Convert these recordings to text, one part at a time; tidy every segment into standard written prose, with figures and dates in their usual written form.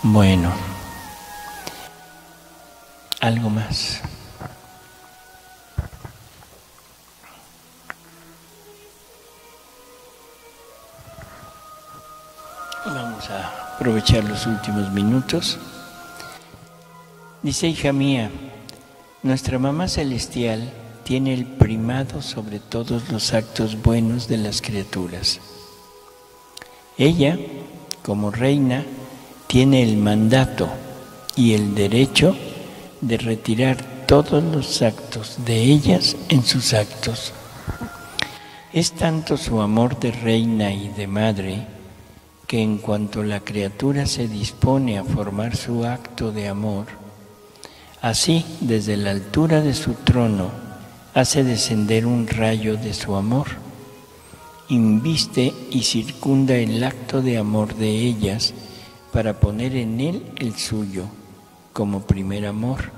Bueno, algo más. Vamos a aprovechar los últimos minutos. Dice: hija mía, nuestra mamá celestial tiene el primado sobre todos los actos buenos de las criaturas. Ella, como reina, tiene el mandato y el derecho de retirar todos los actos de ellas en sus actos. Es tanto su amor de reina y de madre que en cuanto la criatura se dispone a formar su acto de amor, así desde la altura de su trono hace descender un rayo de su amor, inviste y circunda el acto de amor de ellas para poner en él el suyo como primer amor,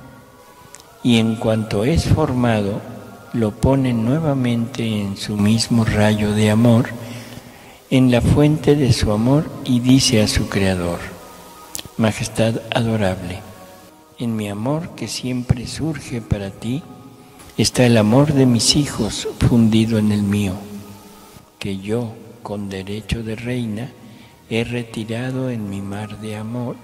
y en cuanto es formado, lo pone nuevamente en su mismo rayo de amor, en la fuente de su amor, y dice a su Creador: Majestad adorable, en mi amor que siempre surge para ti, está el amor de mis hijos fundido en el mío, que yo, con derecho de reina, he retirado en mi mar de amor,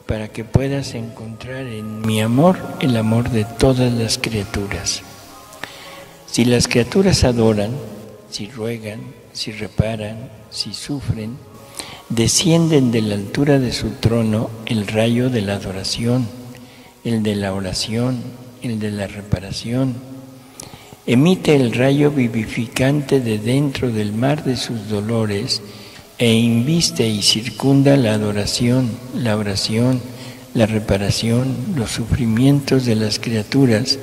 para que puedas encontrar en mi amor el amor de todas las criaturas. Si las criaturas adoran, si ruegan, si reparan, si sufren, descienden de la altura de su trono el rayo de la adoración, el de la oración, el de la reparación. Emite el rayo vivificante de dentro del mar de sus dolores e inviste y circunda la adoración, la oración, la reparación, los sufrimientos de las criaturas,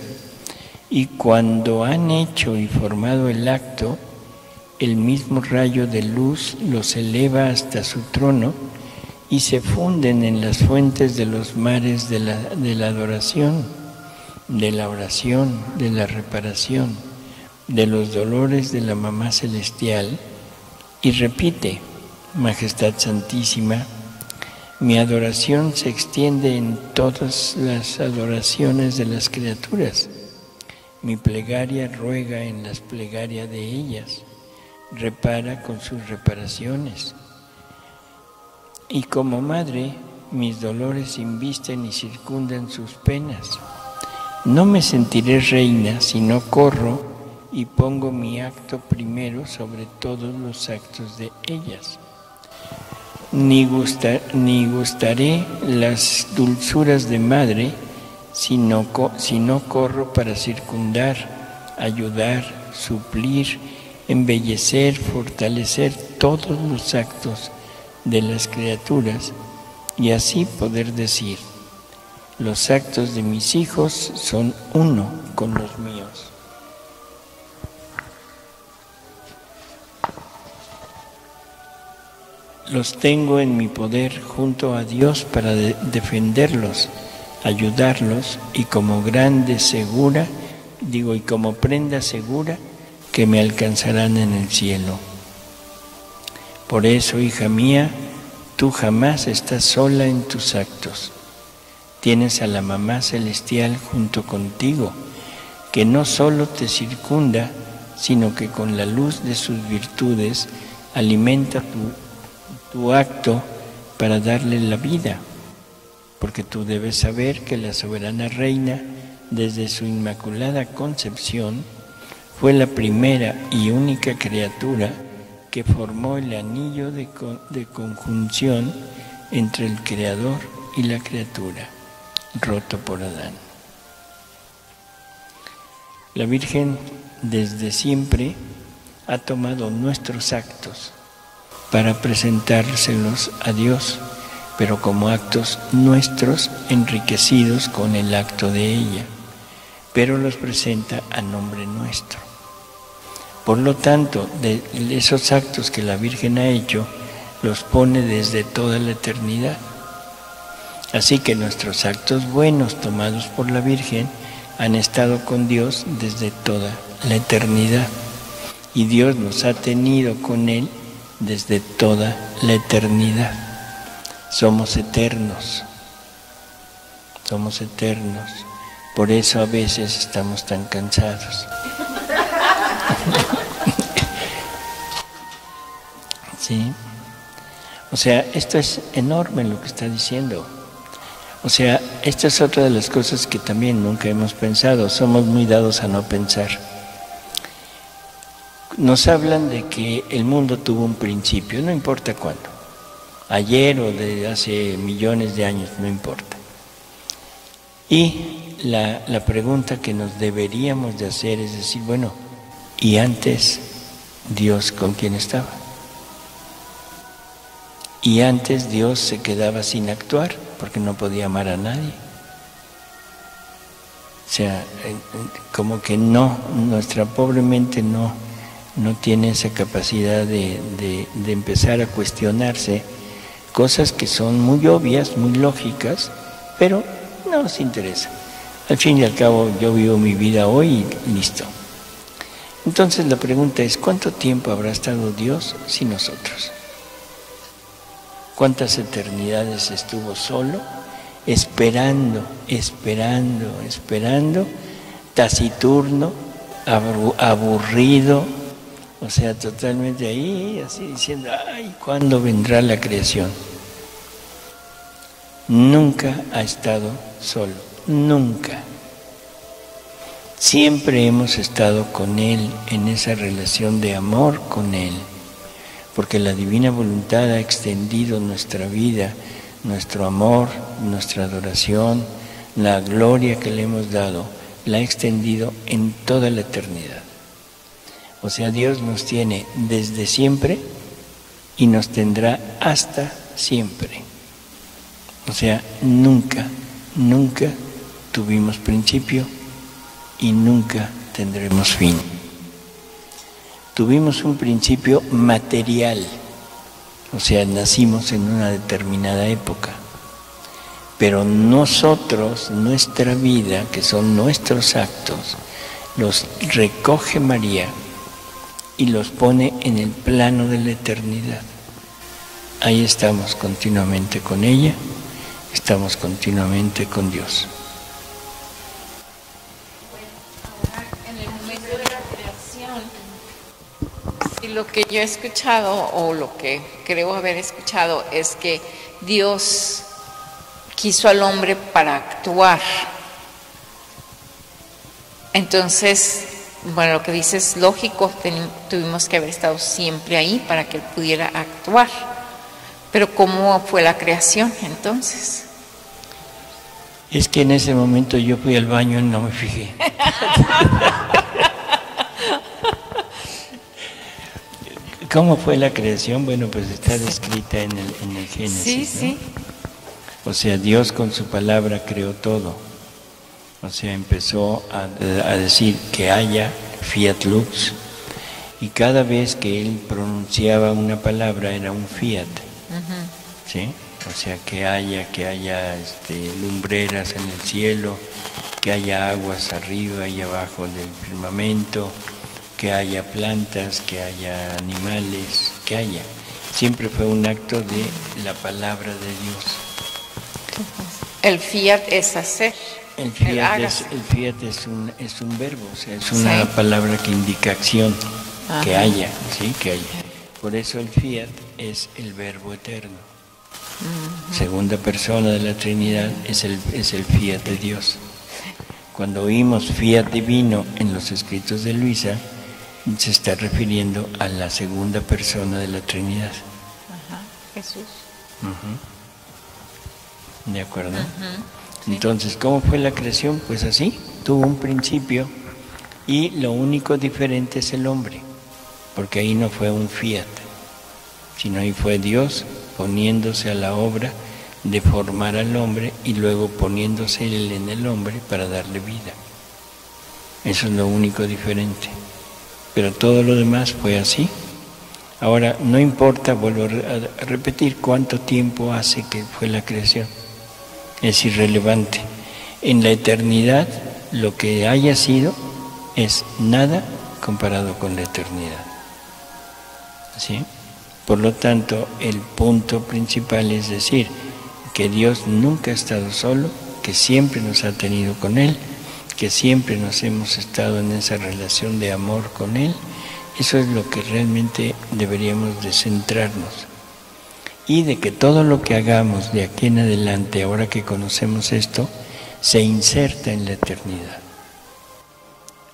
y cuando han hecho y formado el acto, el mismo rayo de luz los eleva hasta su trono y se funden en las fuentes de los mares de la adoración, de la oración, de la reparación, de los dolores de la Mamá Celestial, y repite: Majestad Santísima, mi adoración se extiende en todas las adoraciones de las criaturas. Mi plegaria ruega en las plegarias de ellas, repara con sus reparaciones. Y como madre, mis dolores invisten y circundan sus penas. No me sentiré reina si no corro y pongo mi acto primero sobre todos los actos de ellas. Ni gustaré las dulzuras de madre si no corro para circundar, ayudar, suplir, embellecer, fortalecer todos los actos de las criaturas, y así poder decir: los actos de mis hijos son uno con los míos. Los tengo en mi poder junto a Dios para defenderlos, ayudarlos, y como como prenda segura que me alcanzarán en el cielo. Por eso, hija mía, tú jamás estás sola en tus actos. Tienes a la Mamá Celestial junto contigo, que no solo te circunda, sino que con la luz de sus virtudes alimenta tu acto para darle la vida, porque tú debes saber que la soberana reina, desde su inmaculada concepción, fue la primera y única criatura que formó el anillo de conjunción entre el Creador y la criatura, roto por Adán. La Virgen desde siempre ha tomado nuestros actos para presentárselos a Dios, pero como actos nuestros enriquecidos con el acto de ella, pero los presenta a nombre nuestro. Por lo tanto, de esos actos que la Virgen ha hecho, los pone desde toda la eternidad. Así que nuestros actos buenos tomados por la Virgen han estado con Dios desde toda la eternidad, y Dios nos ha tenido con Él desde toda la eternidad. Somos eternos. Somos eternos. Por eso a veces estamos tan cansados. ¿Sí? O sea, esto es enorme lo que está diciendo. O sea, esta es otra de las cosas que también nunca hemos pensado. Somos muy dados a no pensar. Nos hablan de que el mundo tuvo un principio, no importa cuándo. Ayer o de hace millones de años, no importa. Y la pregunta que nos deberíamos de hacer es decir, bueno, ¿y antes Dios con quién estaba? Y antes Dios se quedaba sin actuar porque no podía amar a nadie. O sea, como que no, nuestra pobre mente no tiene esa capacidad de empezar a cuestionarse cosas que son muy obvias, muy lógicas, pero no nos interesa. Al fin y al cabo yo vivo mi vida hoy y listo. Entonces la pregunta es, ¿cuánto tiempo habrá estado Dios sin nosotros? ¿Cuántas eternidades estuvo solo, esperando, taciturno, aburrido, o sea, totalmente ahí, así diciendo, ay, ¿cuándo vendrá la creación? Nunca ha estado solo, nunca. Siempre hemos estado con Él, en esa relación de amor con Él, porque la divina voluntad ha extendido nuestra vida, nuestro amor, nuestra adoración, la gloria que le hemos dado, la ha extendido en toda la eternidad. O sea, Dios nos tiene desde siempre y nos tendrá hasta siempre. O sea, nunca tuvimos principio y nunca tendremos fin. Tuvimos un principio material, o sea, nacimos en una determinada época, pero nosotros, nuestra vida, que son nuestros actos, los recoge María y los pone en el plano de la eternidad. Ahí estamos continuamente con ella, estamos continuamente con Dios. En el momento de la creación, y lo que yo he escuchado, o lo que creo haber escuchado, es que Dios quiso al hombre para actuar. Entonces, bueno, lo que dices es lógico, tuvimos que haber estado siempre ahí para que él pudiera actuar. Pero ¿cómo fue la creación entonces? Es que en ese momento yo fui al baño y no me fijé. ¿Cómo fue la creación? Bueno, pues está descrita en el Génesis. Sí, ¿no? sí. O sea, Dios con su palabra creó todo. O sea, empezó a decir que haya, fiat lux, y cada vez que él pronunciaba una palabra era un fiat. ¿Sí? O sea, que haya lumbreras en el cielo, que haya aguas arriba y abajo del firmamento, que haya plantas, que haya animales, que haya. Siempre fue un acto de la palabra de Dios. El fiat es hacer. El fiat es un verbo, o sea, es una palabra que indica acción, que haya, ¿sí? Que haya. Por eso el fiat es el verbo eterno. Segunda persona de la Trinidad es el fiat de Dios. Cuando oímos fiat divino en los escritos de Luisa, se está refiriendo a la segunda persona de la Trinidad. Jesús. ¿De acuerdo? Sí. Entonces, ¿cómo fue la creación? Pues así, tuvo un principio y lo único diferente es el hombre, porque ahí no fue un fiat, sino ahí fue Dios poniéndose a la obra de formar al hombre y luego poniéndose él en el hombre para darle vida. Eso es lo único diferente. Pero todo lo demás fue así. Ahora, no importa, vuelvo a repetir, cuánto tiempo hace que fue la creación. Es irrelevante. En la eternidad, lo que haya sido es nada comparado con la eternidad. ¿Sí? Por lo tanto, el punto principal es decir, que Dios nunca ha estado solo, que siempre nos ha tenido con Él, que siempre nos hemos estado en esa relación de amor con Él. Eso es lo que realmente deberíamos de centrarnos. Y de que todo lo que hagamos de aquí en adelante, ahora que conocemos esto, se inserta en la eternidad.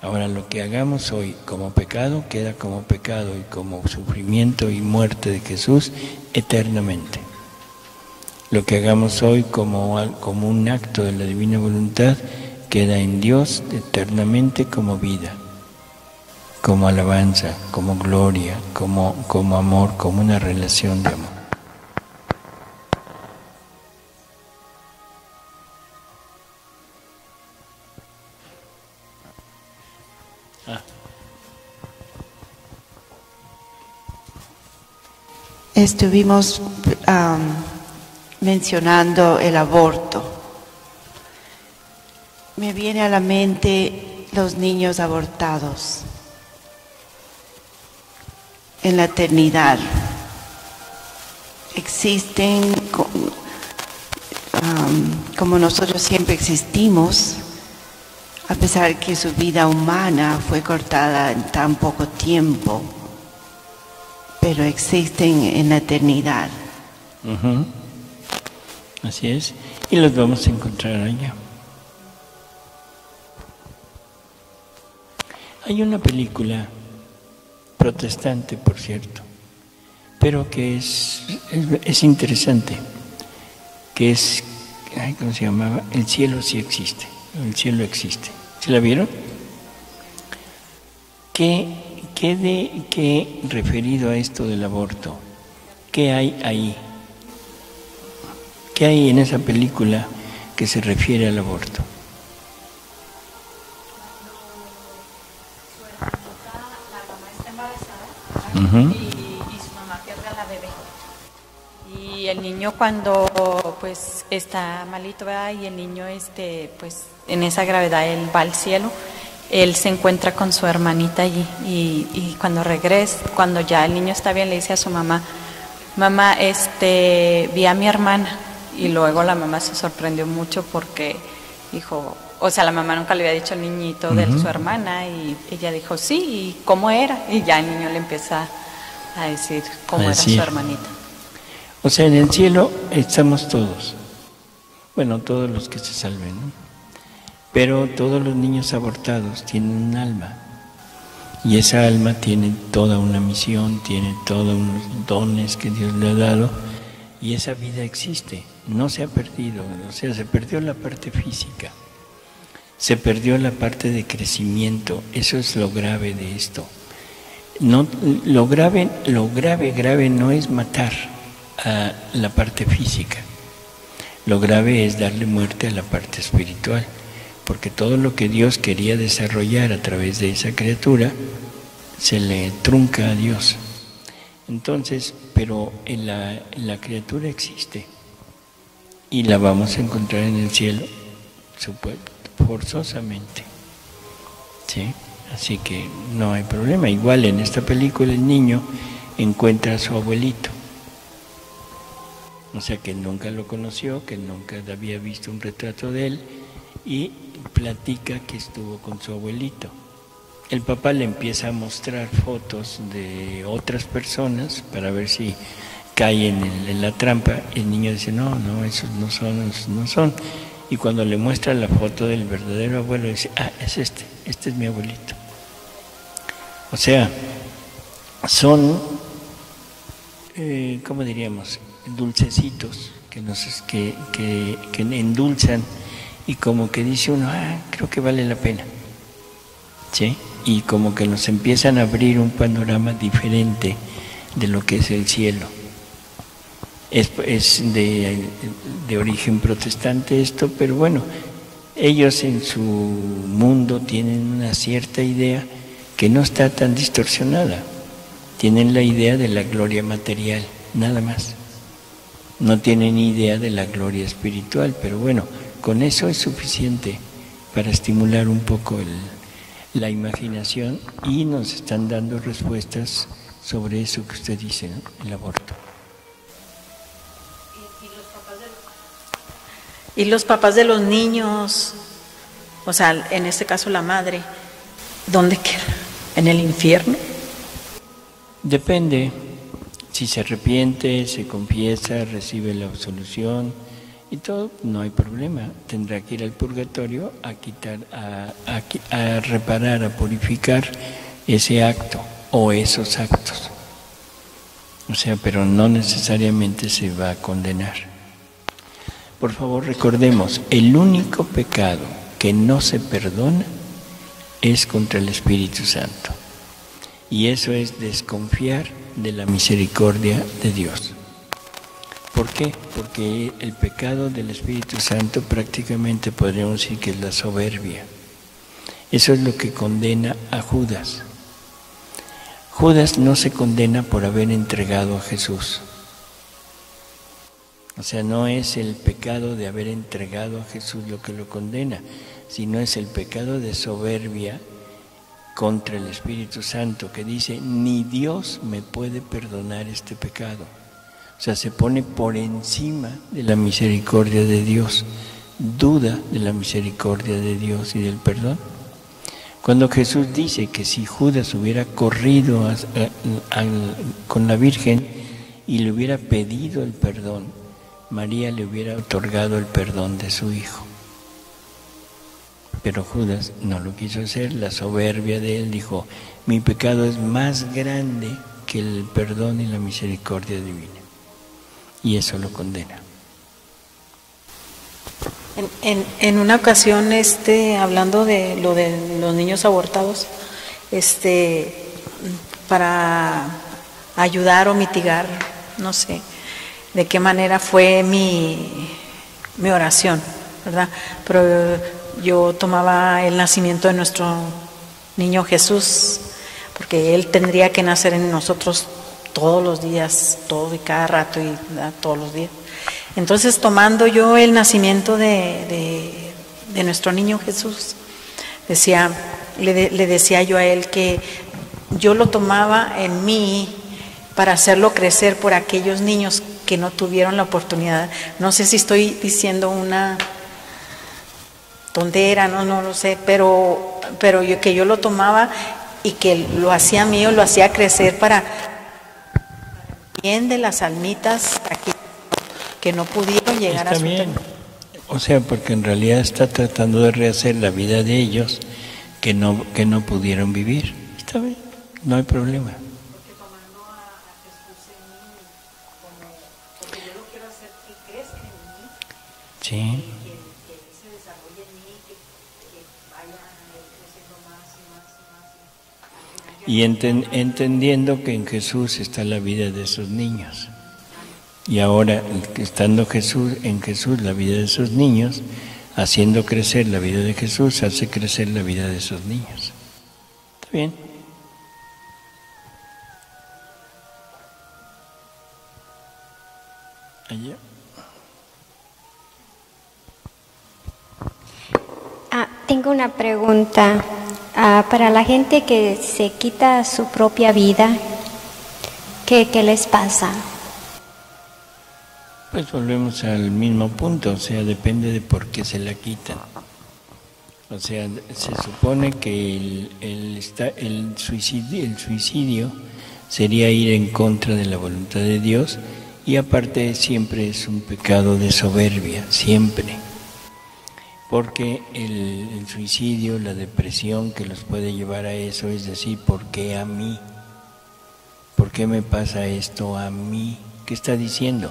Ahora, lo que hagamos hoy como pecado, queda como pecado y como sufrimiento y muerte de Jesús eternamente. Lo que hagamos hoy como un acto de la divina voluntad, queda en Dios eternamente como vida, como alabanza, como gloria, como amor, como una relación de amor. Estuvimos mencionando el aborto. Me viene a la mente los niños abortados en la eternidad. Existen como nosotros siempre existimos, a pesar que su vida humana fue cortada en tan poco tiempo, pero existen en la eternidad. Así es, y los vamos a encontrar allá. Hay una película protestante, por cierto, pero que es interesante, que es, ¿cómo se llamaba? El cielo sí existe, el cielo existe. ¿Sí la vieron? ¿Qué referido a esto del aborto? ¿Qué hay ahí? ¿Qué hay en esa película que se refiere al aborto? Y su mamá pierde a la bebé. Y el niño cuando pues está malito, ¿verdad? Y el niño pues en esa gravedad él va al cielo, él se encuentra con su hermanita allí y cuando regresa, cuando ya el niño está bien, le dice a su mamá, mamá, vi a mi hermana. Y luego la mamá se sorprendió mucho porque dijo, o sea, la mamá nunca le había dicho al niñito de su hermana y ella dijo, sí, ¿y cómo era? Y ya el niño le empieza a decir cómo era su hermanita. O sea, en el cielo estamos todos, bueno, todos los que se salven, ¿no? Pero todos los niños abortados tienen un alma y esa alma tiene toda una misión, tiene todos unos dones que Dios le ha dado y esa vida existe, no se ha perdido, o sea, se perdió la parte física. Se perdió la parte de crecimiento, eso es lo grave de esto. No, lo grave no es matar a la parte física. Lo grave es darle muerte a la parte espiritual, porque todo lo que Dios quería desarrollar a través de esa criatura se le trunca a Dios. Entonces, pero la criatura existe y la vamos a encontrar en el cielo, forzosamente, ¿sí? Así que no hay problema. Igual en esta película el niño encuentra a su abuelito, o sea que nunca lo conoció, que nunca había visto un retrato de él y platica que estuvo con su abuelito. El papá le empieza a mostrar fotos de otras personas para ver si cae en la trampa y el niño dice, no, esos no son. Y cuando le muestra la foto del verdadero abuelo, dice, es este es mi abuelito. O sea, son, ¿cómo diríamos? Dulcecitos que endulzan y como que dice uno, creo que vale la pena. ¿Sí? Y como que nos empiezan a abrir un panorama diferente de lo que es el cielo. Es de origen protestante esto, pero bueno, ellos en su mundo tienen una cierta idea que no está tan distorsionada. Tienen la idea de la gloria material, nada más. No tienen idea de la gloria espiritual, pero bueno, con eso es suficiente para estimular un poco la imaginación y nos están dando respuestas sobre eso que usted dice, ¿no? El aborto. Y Y los papás de los niños, o sea, en este caso la madre, ¿dónde queda? ¿En el infierno? Depende. Si se arrepiente, se confiesa, recibe la absolución y todo, no hay problema. Tendrá que ir al purgatorio a quitar, a reparar, a purificar ese acto o esos actos. O sea, pero no necesariamente se va a condenar. Por favor, recordemos, el único pecado que no se perdona es contra el Espíritu Santo. Y eso es desconfiar de la misericordia de Dios. ¿Por qué? Porque el pecado del Espíritu Santo prácticamente podríamos decir que es la soberbia. Eso es lo que condena a Judas. Judas no se condena por haber entregado a Jesús. O sea, no es el pecado de haber entregado a Jesús lo que lo condena, sino es el pecado de soberbia contra el Espíritu Santo, que dice, ni Dios me puede perdonar este pecado. O sea, se pone por encima de la misericordia de Dios, duda de la misericordia de Dios y del perdón. Cuando Jesús dice que si Judas hubiera corrido con la Virgen y le hubiera pedido el perdón, María le hubiera otorgado el perdón de su hijo. Pero Judas no lo quiso hacer, la soberbia de él dijo, mi pecado es más grande que el perdón y la misericordia divina. Y eso lo condena. En una ocasión, hablando de lo de los niños abortados, para ayudar o mitigar, no sé de qué manera fue mi oración, ¿verdad? Pero yo tomaba el nacimiento de nuestro niño Jesús, porque Él tendría que nacer en nosotros todos los días, todo y cada rato y todos los días. Entonces, tomando yo el nacimiento de nuestro niño Jesús, le decía yo a Él que yo lo tomaba en mí para hacerlo crecer por aquellos niños que no tuvieron la oportunidad. No sé si estoy diciendo una tontera, no lo sé, pero yo lo tomaba y que lo hacía mío, lo hacía crecer para bien de las almitas aquí que no pudieron llegar a su bien. O sea, porque en realidad está tratando de rehacer la vida de ellos que no pudieron vivir. Está bien, no hay problema. Porque tomando a Jesús en mí, porque yo lo quiero hacer que crezca en mí, sí. Que él se desarrolle en mí, que vaya creciendo más y más. Y entendiendo que en Jesús está la vida de esos niños. Y ahora, estando en Jesús la vida de esos niños, haciendo crecer la vida de Jesús, hace crecer la vida de esos niños. ¿Está bien? Allá. Tengo una pregunta. Para la gente que se quita su propia vida, ¿qué les pasa? Pues volvemos al mismo punto, o sea, depende de por qué se la quitan. O sea, se supone que el suicidio sería ir en contra de la voluntad de Dios, y aparte siempre es un pecado de soberbia, siempre. Porque el suicidio, la depresión que los puede llevar a eso, es decir, ¿por qué a mí? ¿Por qué me pasa esto a mí? ¿Qué está diciendo?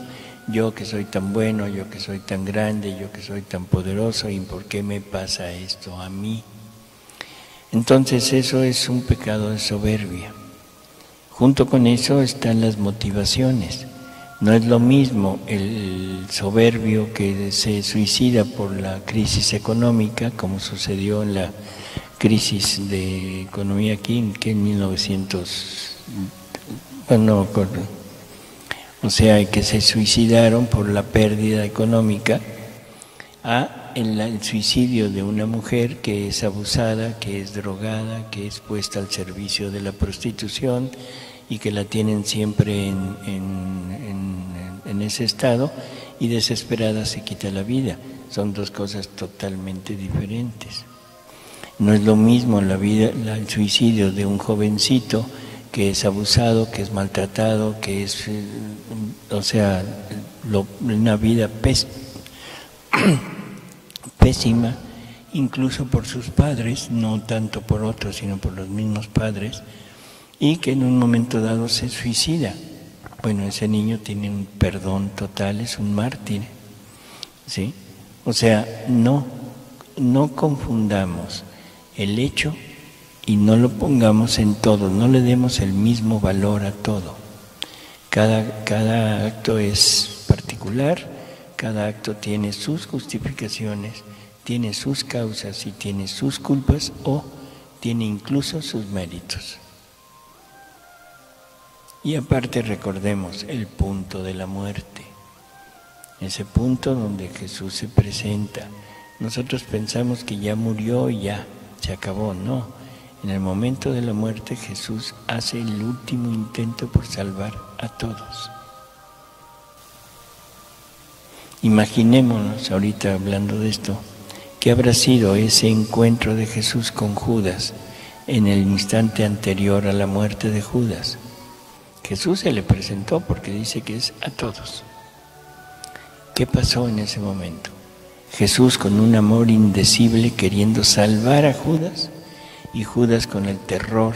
Yo que soy tan bueno, yo que soy tan grande, yo que soy tan poderoso, ¿y por qué me pasa esto a mí? Entonces eso es un pecado de soberbia. Junto con eso están las motivaciones. No es lo mismo el soberbio que se suicida por la crisis económica, como sucedió en la crisis de economía aquí, que en 1900, bueno, no me acuerdo. O sea, que se suicidaron por la pérdida económica, a el suicidio de una mujer que es abusada, que es drogada, que es puesta al servicio de la prostitución y que la tienen siempre en ese estado, y desesperada se quita la vida. Son dos cosas totalmente diferentes. No es lo mismo el suicidio de un jovencito que es abusado, que es maltratado, que es, una vida pésima, incluso por sus padres, no tanto por otros, sino por los mismos padres, y que en un momento dado se suicida. Bueno, ese niño tiene un perdón total, es un mártir, ¿sí? O sea, no confundamos el hecho y no lo pongamos en todo, no le demos el mismo valor a todo. Cada acto es particular, cada acto tiene sus justificaciones, tiene sus causas y tiene sus culpas o tiene incluso sus méritos. Y aparte recordemos el punto de la muerte, ese punto donde Jesús se presenta. Nosotros pensamos que ya murió y ya, se acabó. No, en el momento de la muerte Jesús hace el último intento por salvar a todos. Imaginémonos, ahorita hablando de esto, ¿qué habrá sido ese encuentro de Jesús con Judas en el instante anterior a la muerte de Judas? Jesús se le presentó porque dice que es a todos. ¿Qué pasó en ese momento? Jesús con un amor indecible queriendo salvar a Judas y Judas con el terror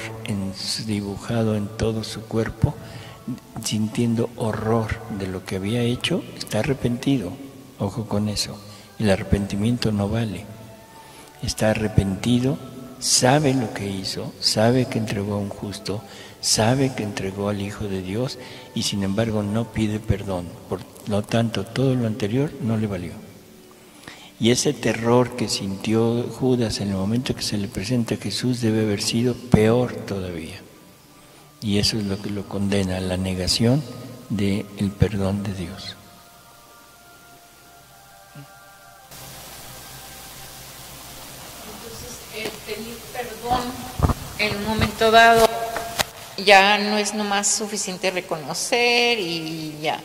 dibujado en todo su cuerpo, sintiendo horror de lo que había hecho, está arrepentido. Ojo con eso, el arrepentimiento no vale. Está arrepentido, sabe lo que hizo, sabe que entregó a un justo, sabe que entregó al Hijo de Dios y sin embargo no pide perdón. Por lo tanto, todo lo anterior no le valió. Y ese terror que sintió Judas en el momento que se le presenta a Jesús debe haber sido peor todavía. Y eso es lo que lo condena a la negación del perdón de Dios. Entonces, pedir perdón en un momento dado ya no es nomás suficiente reconocer y ya.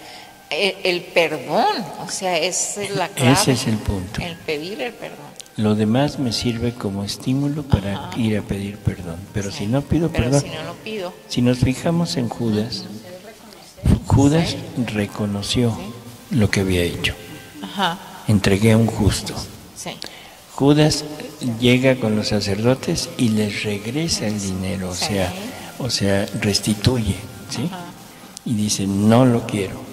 El perdón, o sea, esa es la clave. Ese es el punto. El pedir el perdón. Lo demás me sirve como estímulo para ir a pedir perdón. Pero si no pido perdón, si no lo pido. Si nos fijamos en Judas, Judas reconoció lo que había hecho. Entregué a un justo. Judas llega con los sacerdotes y les regresa el dinero, o sea, restituye, ¿sí? Y dice, no lo quiero.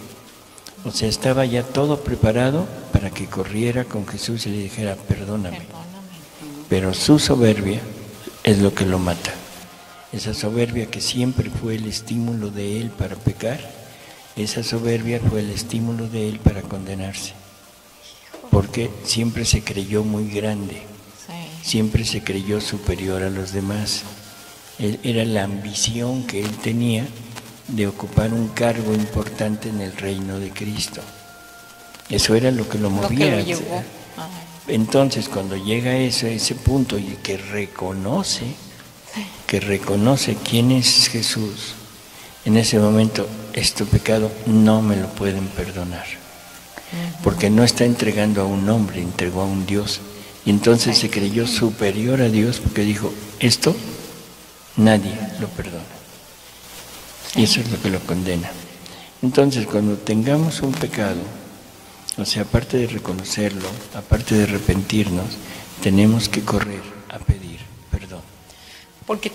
O sea, estaba ya todo preparado para que corriera con Jesús y le dijera, perdóname. Pero su soberbia es lo que lo mata. Esa soberbia que siempre fue el estímulo de él para pecar, esa soberbia fue el estímulo de él para condenarse. Porque siempre se creyó muy grande, siempre se creyó superior a los demás. Era la ambición que él tenía de ocupar un cargo importante en el reino de Cristo. Eso era lo que lo movía. Entonces, cuando llega a ese punto y que reconoce quién es Jesús, en ese momento, este pecado no me lo pueden perdonar. Porque no está entregando a un hombre, entregó a un Dios. Y entonces se creyó superior a Dios porque dijo, esto nadie lo perdona. Y eso es lo que lo condena. Entonces, cuando tengamos un pecado, o sea, aparte de reconocerlo, aparte de arrepentirnos, tenemos que correr a pedir perdón. Porque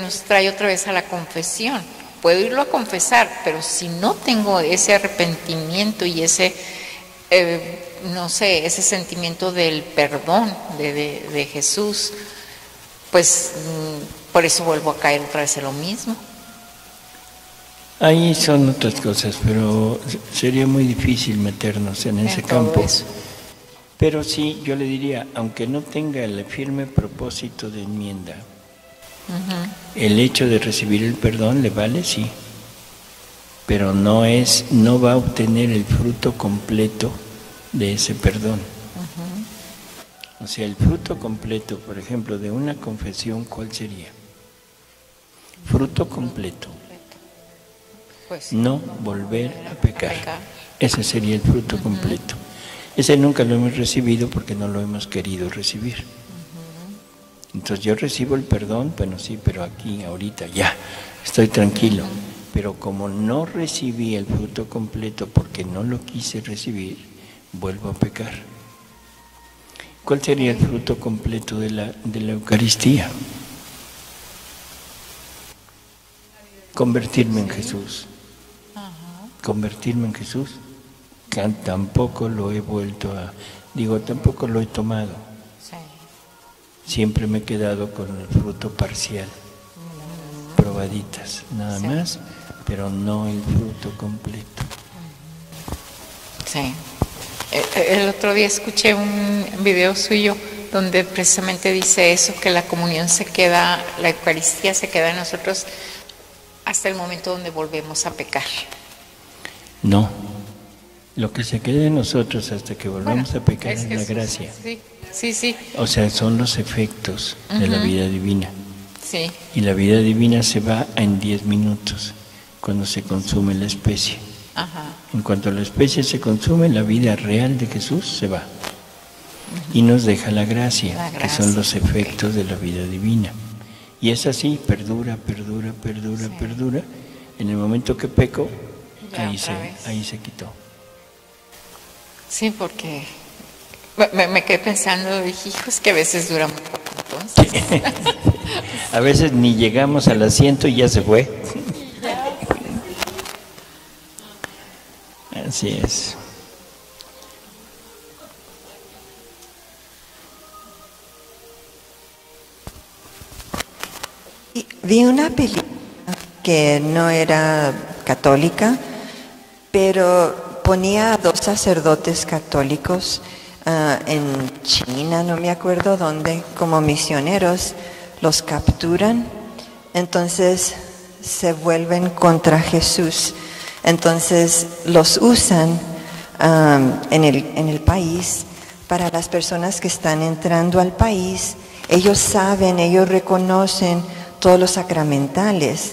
nos trae otra vez a la confesión. Puedo irlo a confesar, pero si no tengo ese arrepentimiento y ese, ese sentimiento del perdón de Jesús, pues por eso vuelvo a caer otra vez en lo mismo. Ahí son otras cosas, pero sería muy difícil meternos en ese campo. Pero sí, yo le diría, aunque no tenga el firme propósito de enmienda, el hecho de recibir el perdón le vale, sí, pero no va a obtener el fruto completo de ese perdón. O sea, el fruto completo, por ejemplo, de una confesión, ¿cuál sería? Fruto completo. Pues, no volver a pecar. Ese sería el fruto completo. Ese nunca lo hemos recibido porque no lo hemos querido recibir. Entonces yo recibo el perdón, bueno sí, pero aquí, ahorita, ya, estoy tranquilo. Pero como no recibí el fruto completo porque no lo quise recibir, vuelvo a pecar. ¿Cuál sería el fruto completo de la Eucaristía? Convertirme en Jesús. Convertirme en Jesús. Que tampoco lo he vuelto a... tampoco lo he tomado. sí. Siempre me he quedado con el fruto parcial. Probaditas, nada más, pero no el fruto completo. Sí. El otro día escuché un video suyo donde precisamente dice eso, que la comunión se queda, la Eucaristía se queda en nosotros hasta el momento donde volvemos a pecar. No, lo que se queda en nosotros hasta que volvamos a pecar es la gracia. Sí. O sea, son los efectos de la vida divina. Sí. Y la vida divina se va en 10 minutos, cuando se consume la especie. Ajá. En cuanto la especie se consume, la vida real de Jesús se va. Y nos deja la gracia, que son los efectos de la vida divina. Y es así, perdura. En el momento que peco, ahí se quitó. Sí, porque me quedé pensando, dije, hijos, que a veces dura muy poco, entonces. A veces ni llegamos al asiento y ya se fue. Así es. Vi una película que no era católica, pero ponía a 2 sacerdotes católicos en China, no me acuerdo dónde, como misioneros, los capturan, entonces se vuelven contra Jesús. Entonces los usan en el país para las personas que están entrando al país. Ellos saben, ellos reconocen todos los sacramentales,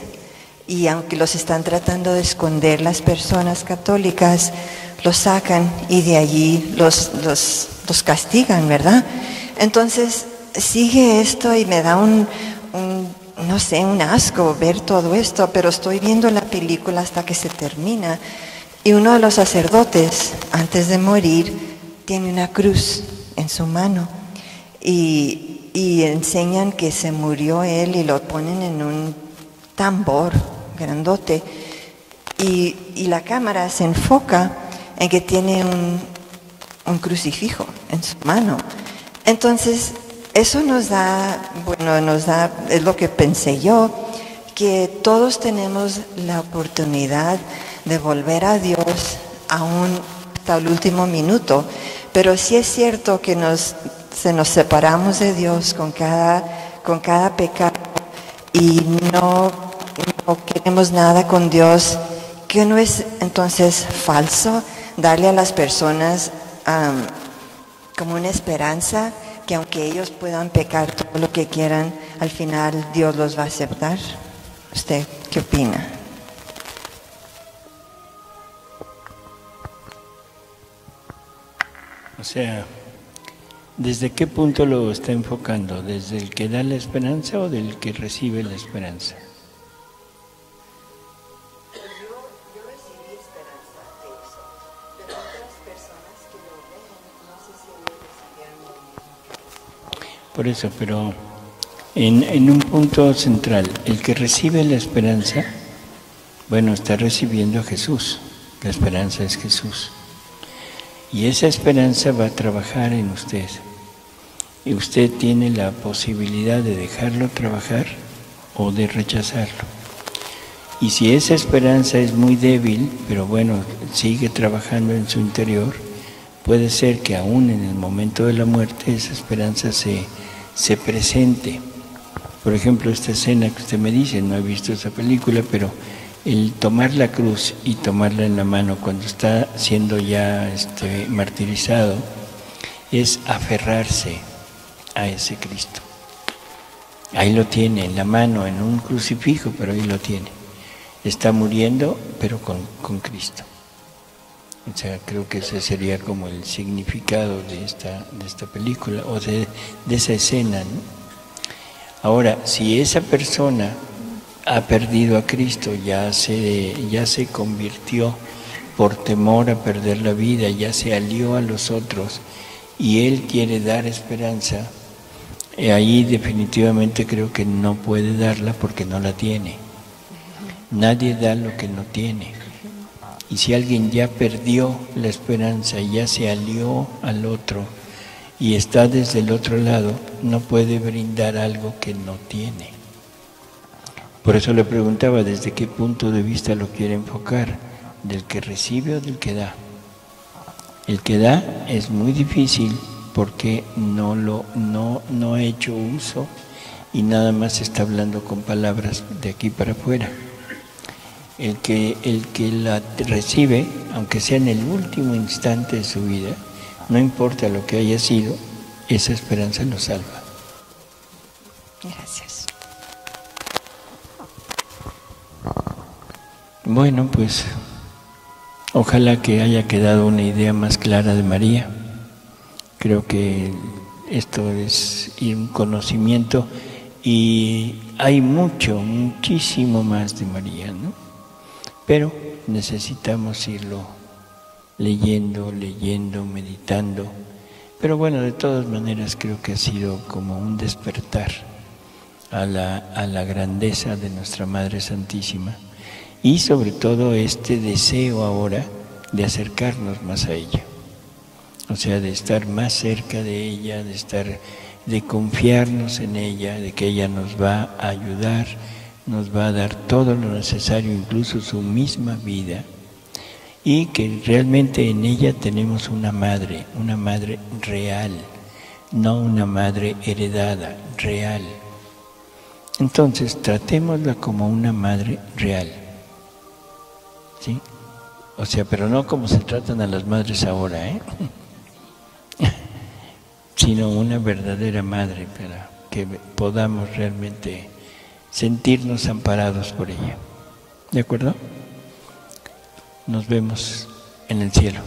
y aunque los están tratando de esconder las personas católicas, los sacan y de allí los castigan, ¿verdad? Entonces sigue esto y me da un asco ver todo esto, pero estoy viendo la película hasta que se termina, y uno de los sacerdotes, antes de morir, tiene una cruz en su mano, y enseñan que se murió él y lo ponen en un tambor grandote, y la cámara se enfoca en que tiene un crucifijo en su mano. Entonces eso nos da, es lo que pensé yo, que todos tenemos la oportunidad de volver a Dios aún hasta el último minuto, pero sí es cierto que nos separamos de Dios con cada pecado, y no queremos nada con Dios, que no es entonces falso darle a las personas como una esperanza, que aunque ellos puedan pecar todo lo que quieran, al final Dios los va a aceptar. ¿Usted qué opina? O sea, ¿desde qué punto lo está enfocando? ¿Desde el que da la esperanza o del que recibe la esperanza? Yo recibí esperanza de eso, pero otras personas que lo ven, no sé si ellos recibieron lo mismo. Por eso, pero en un punto central, el que recibe la esperanza, bueno, está recibiendo a Jesús. La esperanza es Jesús. Y esa esperanza va a trabajar en usted. Y usted tiene la posibilidad de dejarlo trabajar o de rechazarlo. Y si esa esperanza es muy débil, pero bueno, sigue trabajando en su interior, puede ser que aún en el momento de la muerte esa esperanza se presente. Por ejemplo, esta escena que usted me dice, no he visto esa película, pero el tomar la cruz y tomarla en la mano cuando está siendo ya martirizado es aferrarse a ese Cristo. Ahí lo tiene, en la mano, en un crucifijo, pero ahí lo tiene. Está muriendo pero con Cristo. O sea, creo que ese sería como el significado de esta película, o de esa escena, ¿no? Ahora, si esa persona ha perdido a Cristo, ya se convirtió por temor a perder la vida, ya se alió a los otros, y él quiere dar esperanza, ahí definitivamente creo que no puede darla porque no la tiene. Nadie da lo que no tiene. Y si alguien ya perdió la esperanza y ya se alió al otro y está desde el otro lado, no puede brindar algo que no tiene. Por eso le preguntaba desde qué punto de vista lo quiere enfocar, del que recibe o del que da. El que da es muy difícil porque no ha hecho uso y nada más está hablando con palabras de aquí para afuera. El que la recibe, aunque sea en el último instante de su vida, no importa lo que haya sido, esa esperanza lo salva. Gracias. Bueno, pues ojalá que haya quedado una idea más clara de María. Creo que esto es un conocimiento y hay muchísimo más de María, ¿no? Pero necesitamos irlo leyendo, meditando. Pero bueno, de todas maneras creo que ha sido como un despertar a la grandeza de nuestra Madre Santísima y sobre todo este deseo ahora de acercarnos más a ella. O sea, de estar más cerca de ella, de confiarnos en ella, de que ella nos va a ayudar, nos va a dar todo lo necesario, incluso su misma vida, y que realmente en ella tenemos una madre real, no una madre heredada, real. Entonces, tratémosla como una madre real, ¿sí? O sea, pero no como se tratan a las madres ahora, sino una verdadera madre para que podamos realmente sentirnos amparados por ella. ¿De acuerdo? Nos vemos en el cielo.